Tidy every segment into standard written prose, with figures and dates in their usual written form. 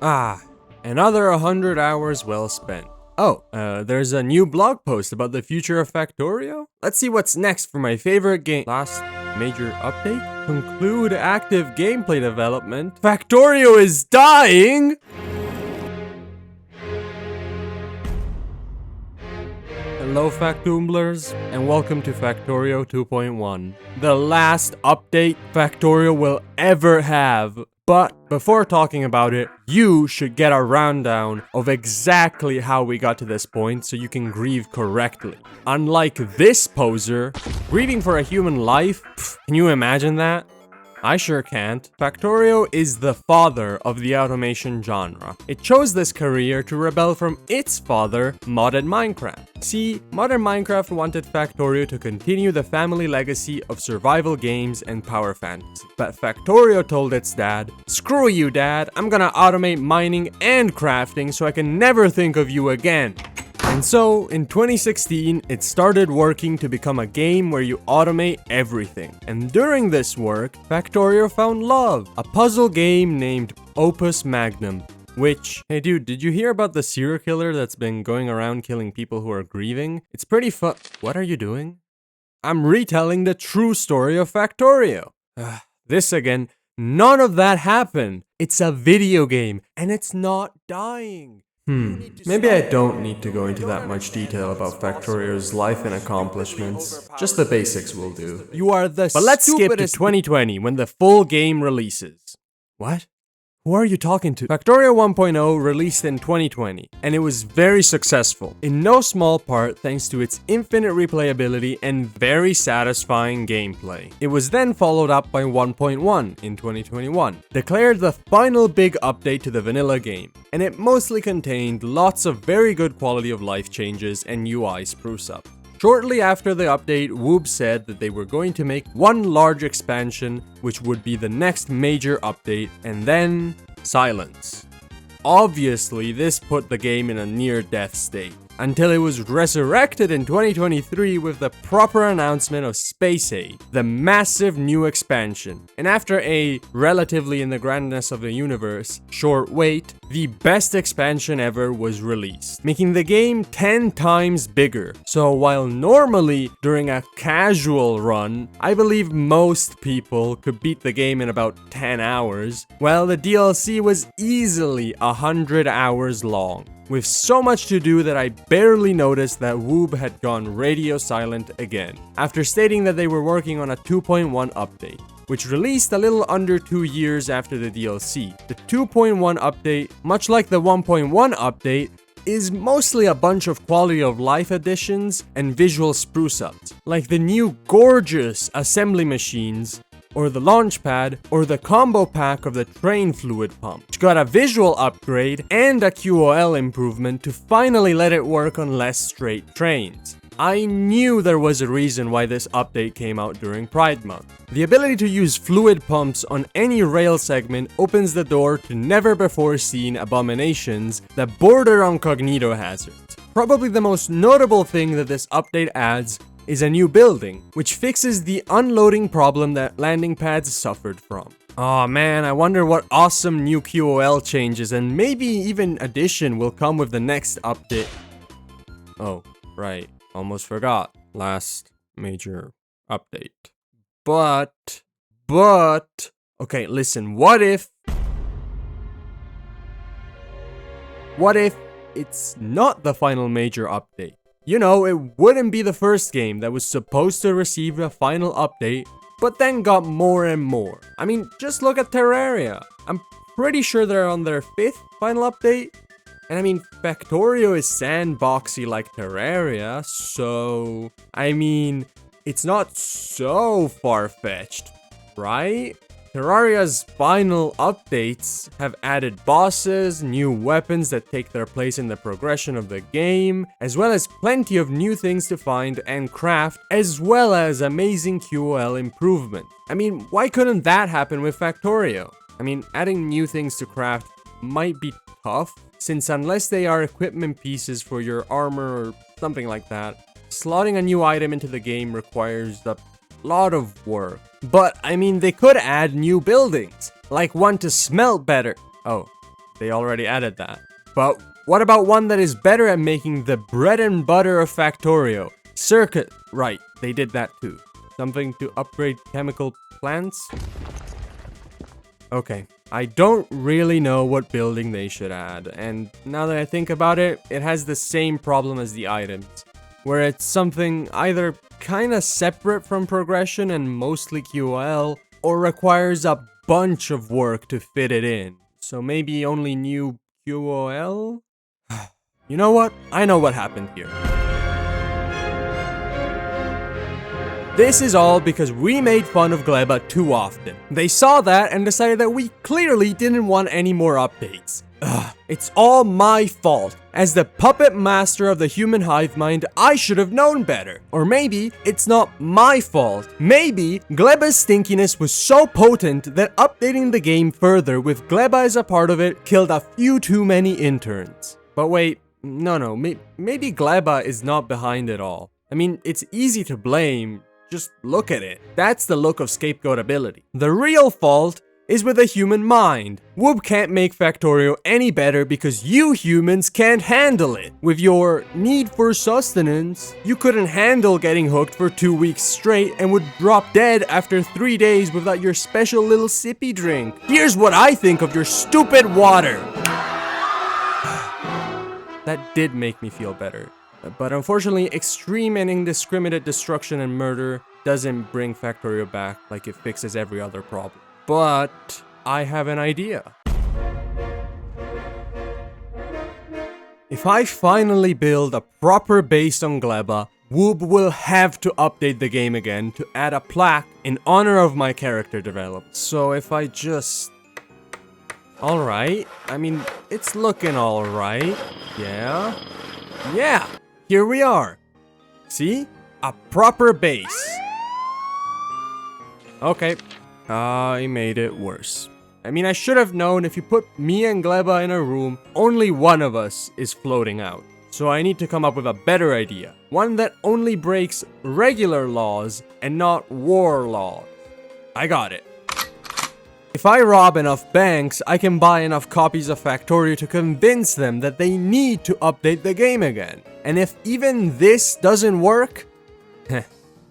Ah, another 100 hours well spent. Oh, there's a new blog post about the future of Factorio? Let's see what's next for my favorite game. Last major update? Conclude active gameplay development. Factorio is dying! Hello Factoomblers, and welcome to Factorio 2.1. The last update Factorio will ever have. But before talking about it, you should get a rundown of exactly how we got to this point so you can grieve correctly. Unlike this poser, grieving for a human life, can you imagine that? I sure can't. Factorio is the father of the automation genre. It chose this career to rebel from its father, modded Minecraft. See, modern Minecraft wanted Factorio to continue the family legacy of survival games and power fantasy. But Factorio told its dad, "Screw you, Dad, I'm gonna automate mining and crafting so I can never think of you again." And so, in 2016, it started working to become a game where you automate everything. And during this work, Factorio found love, a puzzle game named Opus Magnum. Which, hey dude, did you hear about the serial killer that's been going around killing people who are grieving? It's pretty What are you doing? I'm retelling the true story of Factorio. This again, none of that happened. It's a video game, and it's not dying. Maybe I don't need to go into that much detail about Factorio's life and accomplishments. Just the basics will do. You are the But let's skip to 2020 when the full game releases. What? Who are you talking to? Factorio 1.0 released in 2020, and it was very successful, in no small part thanks to its infinite replayability and very satisfying gameplay. It was then followed up by 1.1 in 2021, declared the final big update to the vanilla game, and it mostly contained lots of very good quality of life changes and UI spruce up. Shortly after the update, Woob said that they were going to make one large expansion, which would be the next major update, and then silence. Obviously, this put the game in a near-death state, until it was resurrected in 2023 with the proper announcement of Space Aid, the massive new expansion. And after a, relatively in the grandness of the universe, short wait, the best expansion ever was released, making the game 10 times bigger. So while normally, during a casual run, I believe most people could beat the game in about 10 hours, well, the DLC was easily 100 hours long, with so much to do that I barely noticed that Woob had gone radio silent again, after stating that they were working on a 2.1 update, which released a little under 2 years after the DLC. The 2.1 update, much like the 1.1 update, is mostly a bunch of quality of life additions and visual spruce ups, like the new gorgeous assembly machines, or the launch pad, or the combo pack of the train fluid pump, which got a visual upgrade and a QOL improvement to finally let it work on less straight trains. I knew there was a reason why this update came out during Pride Month. The ability to use fluid pumps on any rail segment opens the door to never-before-seen abominations that border on cognito hazards. Probably the most notable thing that this update adds is a new building, which fixes the unloading problem that landing pads suffered from. Aw man, I wonder what awesome new QOL changes and maybe even addition will come with the next update. Oh, right. Almost forgot. Last major update. But... Okay, listen, what if it's not the final major update? You know, it wouldn't be the first game that was supposed to receive a final update, but then got more and more. I mean, just look at Terraria. I'm pretty sure they're on their 5th final update. And I mean, Factorio is sandboxy like Terraria, so... I mean, it's not so far-fetched, right? Terraria's final updates have added bosses, new weapons that take their place in the progression of the game, as well as plenty of new things to find and craft, as well as amazing QOL improvement. I mean, why couldn't that happen with Factorio? I mean, adding new things to craft might be tough, since unless they are equipment pieces for your armor or something like that, slotting a new item into the game requires a lot of work. But, I mean, they could add new buildings, like one to smelt better. Oh, they already added that. But what about one that is better at making the bread and butter of Factorio? Circuit. Right, they did that too. Something to upgrade chemical plants? Okay, I don't really know what building they should add, and now that I think about it, it has the same problem as the items, where it's something either kinda separate from progression and mostly QOL, or requires a bunch of work to fit it in. So maybe only new QOL? You know what? I know what happened here. This is all because we made fun of Gleba too often. They saw that and decided that we clearly didn't want any more updates. Ugh, it's all my fault. As the puppet master of the human hive mind, I should have known better. Or maybe it's not my fault. Maybe Gleba's stinkiness was so potent that updating the game further with Gleba as a part of it killed a few too many interns. But wait, no, maybe Gleba is not behind it all. I mean, it's easy to blame. Just look at it. That's the look of scapegoatability. The real fault is with the human mind. Whoop can't make Factorio any better because you humans can't handle it. With your need for sustenance, you couldn't handle getting hooked for 2 weeks straight and would drop dead after 3 days without your special little sippy drink. Here's what I think of your stupid water. That did make me feel better. But unfortunately, extreme and indiscriminate destruction and murder doesn't bring Factorio back like it fixes every other problem. But I have an idea. If I finally build a proper base on Gleba, Woob will have to update the game again to add a plaque in honor of my character development. So if I just... Alright, I mean, it's looking alright. Yeah. Here we are. See? A proper base. Okay. I made it worse. I mean, I should have known if you put me and Gleba in a room, only one of us is floating out. So I need to come up with a better idea. One that only breaks regular laws and not war laws. I got it. If I rob enough banks, I can buy enough copies of Factorio to convince them that they need to update the game again. And if even this doesn't work,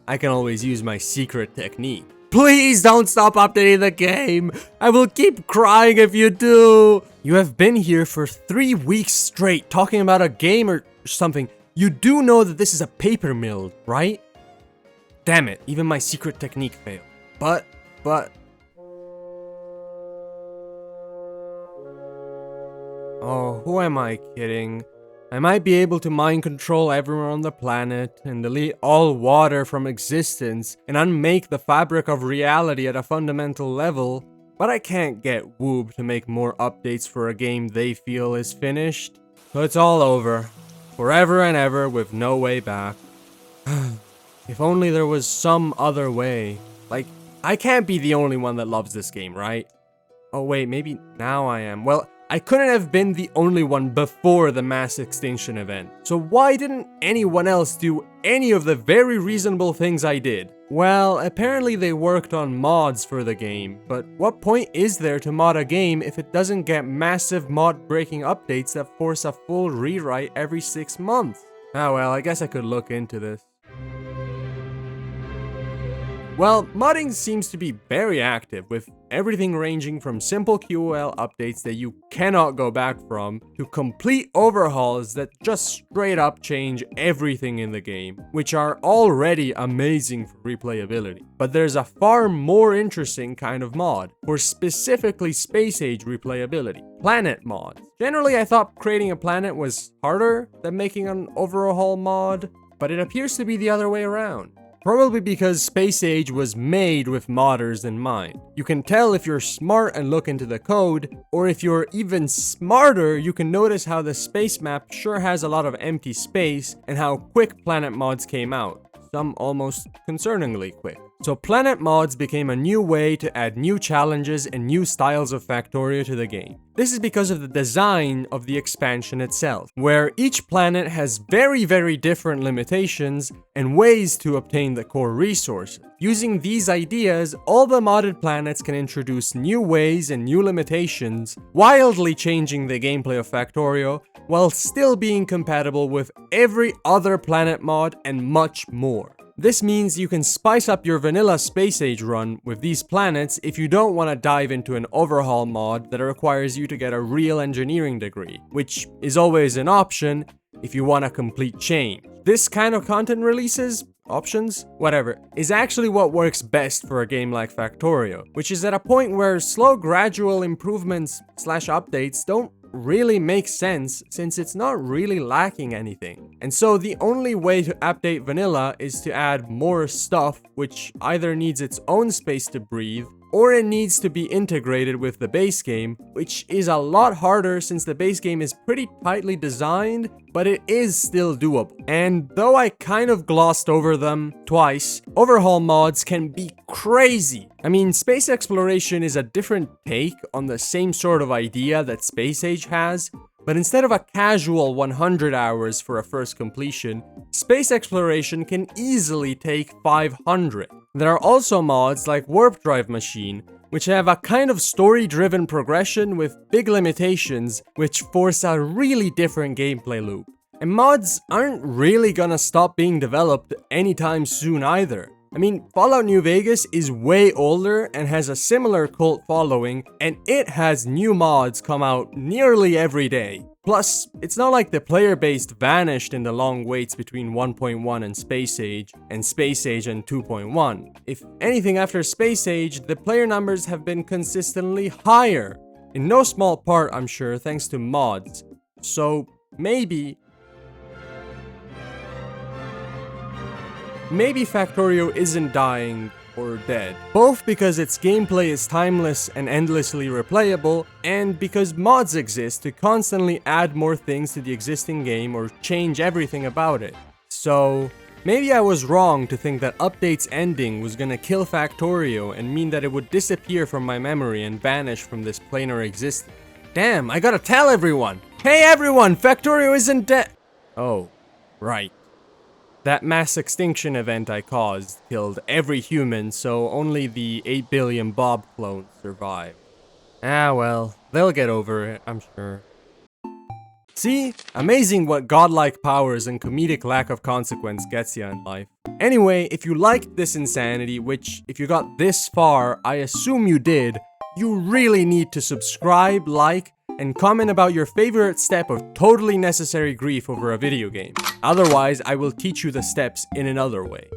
I can always use my secret technique. Please don't stop updating the game! I will keep crying if you do! You have been here for 3 weeks straight talking about a game or something. You do know that this is a paper mill, right? Damn it, even my secret technique failed. But... Oh, who am I kidding? I might be able to mind control everyone on the planet and delete all water from existence and unmake the fabric of reality at a fundamental level, but I can't get Woob to make more updates for a game they feel is finished. So it's all over. Forever and ever with no way back. If only there was some other way. Like, I can't be the only one that loves this game, right? Oh wait, maybe now I am. Well, I couldn't have been the only one before the mass extinction event. So why didn't anyone else do any of the very reasonable things I did? Well, apparently they worked on mods for the game, but what point is there to mod a game if it doesn't get massive mod-breaking updates that force a full rewrite every 6 months? Ah well, I guess I could look into this. Well, modding seems to be very active, with everything ranging from simple QOL updates that you cannot go back from, to complete overhauls that just straight up change everything in the game, which are already amazing for replayability. But there's a far more interesting kind of mod, for specifically space age replayability: planet mods. Generally, I thought creating a planet was harder than making an overhaul mod, but it appears to be the other way around. Probably because Space Age was made with modders in mind. You can tell if you're smart and look into the code, or if you're even smarter, you can notice how the space map sure has a lot of empty space and how quick planet mods came out. some almost concerningly quick. So planet mods became a new way to add new challenges and new styles of Factorio to the game. This is because of the design of the expansion itself, where each planet has very different limitations and ways to obtain the core resources. Using these ideas, all the modded planets can introduce new ways and new limitations, wildly changing the gameplay of Factorio, while still being compatible with every other planet mod and much more. This means you can spice up your vanilla Space Age run with these planets if you don't want to dive into an overhaul mod that requires you to get a real engineering degree, which is always an option if you want a complete change. This kind of content releases, options, whatever, is actually what works best for a game like Factorio, which is at a point where slow gradual improvements / updates don't really makes sense since it's not really lacking anything. And so the only way to update vanilla is to add more stuff, which either needs its own space to breathe or it needs to be integrated with the base game, which is a lot harder since the base game is pretty tightly designed, but it is still doable. And though I kind of glossed over them twice, overhaul mods can be crazy. I mean, space exploration is a different take on the same sort of idea that Space Age has, but instead of a casual 100 hours for a first completion, space exploration can easily take 500. There are also mods like Warp Drive Machine, which have a kind of story-driven progression with big limitations, which force a really different gameplay loop. And mods aren't really gonna stop being developed anytime soon either. I mean, Fallout New Vegas is way older and has a similar cult following, and it has new mods come out nearly every day. Plus, it's not like the player base vanished in the long waits between 1.1 and Space Age and 2.1. If anything, after Space Age, the player numbers have been consistently higher. In no small part, I'm sure, thanks to mods. So, maybe Factorio isn't dying or dead, both because its gameplay is timeless and endlessly replayable, and because mods exist to constantly add more things to the existing game or change everything about it. So, maybe I was wrong to think that Update's ending was gonna kill Factorio and mean that it would disappear from my memory and vanish from this planar existence. Damn, I gotta tell everyone! Hey everyone, Factorio isn't dead! Oh, right. That mass extinction event I caused killed every human, so only the 8 billion Bob clones survived. Ah well, they'll get over it, I'm sure. See? Amazing what godlike powers and comedic lack of consequence gets you in life. Anyway, if you liked this insanity, which if you got this far, I assume you did, you really need to subscribe, like, and comment about your favorite step of totally necessary grief over a video game. Otherwise, I will teach you the steps in another way.